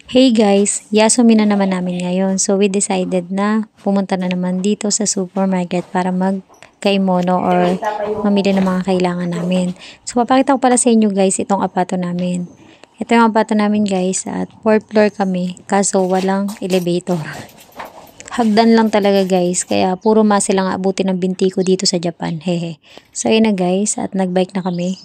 Hey guys, Yasumi na naman namin ngayon. So we decided na pumunta na naman dito sa supermarket para magkaimono or mamili ng mga kailangan namin. So papakita ko pala sa inyo guys itong apato namin. Ito yung apato namin guys at 4th floor kami kaso walang elevator. Hagdan lang talaga guys kaya puro muscle lang abutin ng binti ko dito sa Japan. Hehe. So yun na guys at nagbike na kami.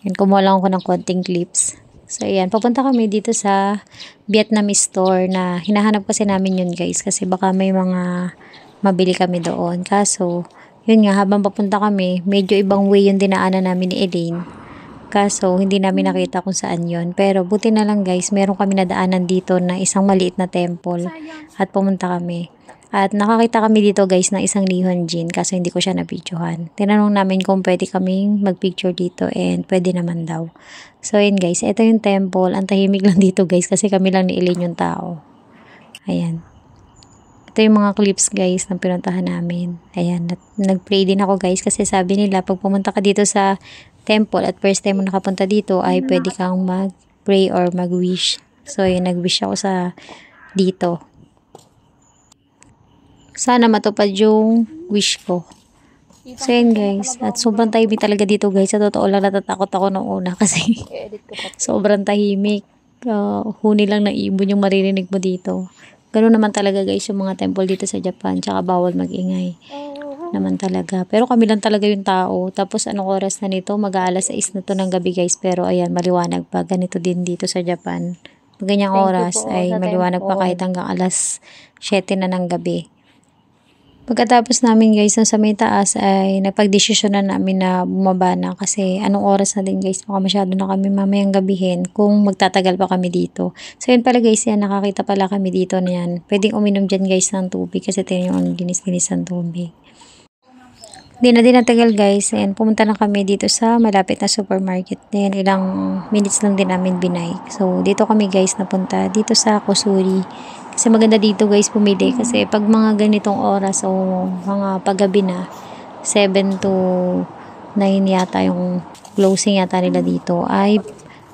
Yan, kumuha lang ako ng konting clips. So, ayan. Papunta kami dito sa Vietnamese store na hinahanap kasi namin yun guys. Kasi baka may mga mabili kami doon. Kaso, yun nga, habang papunta kami, medyo ibang way yung dinaanan namin ni Elaine. Kaso, hindi namin nakita kung saan yun. Pero, buti na lang guys, meron kami nadaanan dito na isang maliit na temple. At pumunta kami. At nakakita kami dito guys ng isang Nihonjin kaso hindi ko siya na-videohan. Tinanong namin kung pwede kaming mag-picture dito and pwede naman daw. So yun guys, ito yung temple. Ang tahimik lang dito guys kasi kami lang ni Elaine yung tao. Ayan. Ito yung mga clips guys na pinuntahan namin. Ayan, nag-pray din ako guys kasi sabi nila pag pumunta ka dito sa temple at first time mo nakapunta dito ay pwede kang mag-pray or mag-wish. So yun, nag-wish ako sa dito. Sana matupad yung wish ko. So yun guys. At sobrang tahimik talaga dito guys. Sa totoo lang natatakot ako nung una kasi sobrang tahimik. Huni lang na ibon yung maririnig mo dito. Ganun naman talaga guys yung mga temple dito sa Japan. Tsaka bawal mag-ingay. Naman talaga. Pero kami lang talaga yung tao. Tapos anong oras na nito? Mag-aalas 6 na to ng gabi guys. Pero ayan, maliwanag pa. Ganito din dito sa Japan. Pag ganyang oras ay maliwanag pa kahit hanggang alas 7 na ng gabi. Pagkatapos namin guys sa may taas ay napagdesisyon na namin na bumaba na kasi anong oras na din guys baka masyado na kami mamayang gabihin kung magtatagal pa kami dito. So yun pala guys yan nakakita pala kami dito na yan. Pwedeng uminom dyan guys ng tubig kasi ito yung ginis-ginis ng tubig. Di na din natagal guys and pumunta na kami dito sa malapit na supermarket. Then ilang minutes lang din namin binike. So dito kami guys napunta dito sa Kusuri. Kasi maganda dito guys pumili kasi pag mga ganitong oras o mga paggabi na 7 to 9 yata yung closing yata nila dito ay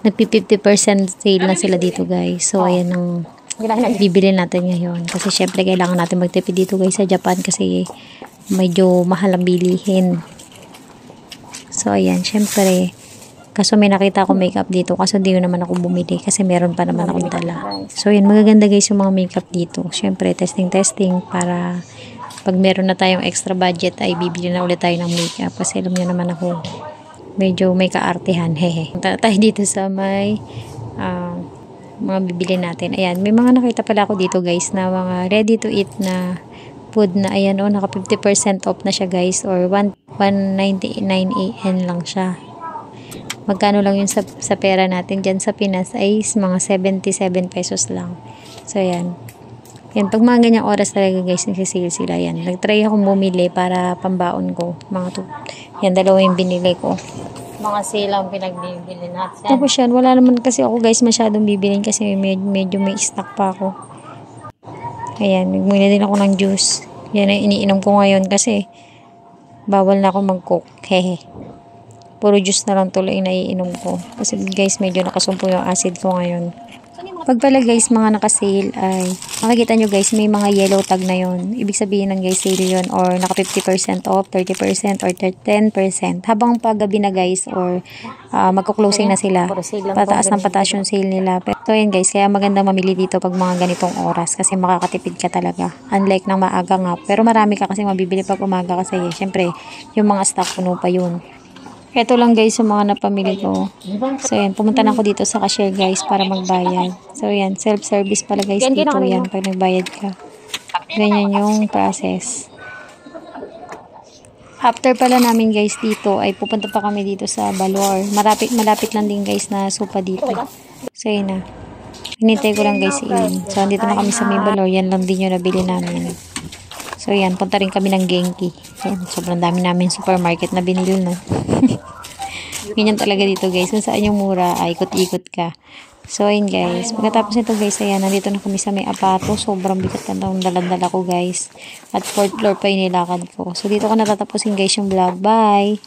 nagpi 50% sale na sila dito guys. So ayan ang bibili natin ngayon kasi syempre kailangan natin magtipid dito guys sa Japan kasi medyo mahal ang bilihin. So ayan syempre kaso may nakita ako makeup dito. Kaso hindi naman ako bumili. Kasi meron pa naman akong dala. So yun, magaganda guys yung mga makeup dito. Siyempre, testing para pag meron na tayong extra budget ay bibili na ulit tayo ng makeup. Kasi alam niyo naman ako, medyo may kaartihan. Hehe. Punta tayo dito sa may mga bibili natin. Ayan, may mga nakita pala ako dito guys na mga ready to eat na food na ayan o, naka 50% off na siya guys or 199 yen lang siya. Magkano lang yun sa pera natin dyan sa Pinas ay mga 77 pesos lang. So, yan. Yan, pag mga ganyang oras talaga guys, nagsisale sila. Yan. Nag-try akong bumili para pambaon ko. Yan, dalawa yung binili ko. Mga silang pinagbibili natin. Tapos yan, wala naman kasi ako guys masyadong bibilin kasi medyo may stock pa ako. Ayan, nagmuli din ako ng juice. Yan ang iniinom ko ngayon kasi bawal na ako mag-cook. Hehe. Puro juice na lang tuloy na iinom ko. Kasi guys, medyo nakasumpo yung acid ko ngayon. Pag pala guys, mga nakasale ay, makikita nyo guys, may mga yellow tag na yon. Ibig sabihin ng guys, sale yun. Or naka 50% off, 30% or 10%. Habang paggabi na guys, or magko-closing na sila. Pataas ng pataas yung sale nila. Pero yun guys, kaya maganda mamili dito pag mga ganitong oras. Kasi makakatipid ka talaga. Unlike ng maaga nga. Pero marami ka kasi mabibili pag umaga kasi. Syempre, yung mga stock puno pa yun. Ito lang guys yung mga napamili ko. So yan, pumunta na ako dito sa cashier guys para magbayad. So yan, self-service pala guys dito yan pag nagbayad ka. Ganyan yung process. After pala namin guys dito ay pupunta pa kami dito sa Balor. Malapit lang din guys na sopa dito. So yan na. Hinintay ko lang guys si Ian. So andito na kami sa may Balor. Yan lang din yung nabili namin. So yan, punta rin kami ng Genki. Yan, sobrang dami namin supermarket na binili na. Ganyan talaga dito guys. Kung saan yung mura, ay ikot-ikot ka. So ayun guys. Pagkatapos nito guys, ayan, nandito na kami sa may apato. Sobrang bigat na ng daladala ko guys. At 4th floor pa yung nilakad ko. So dito ko natatapusin guys yung vlog. Bye!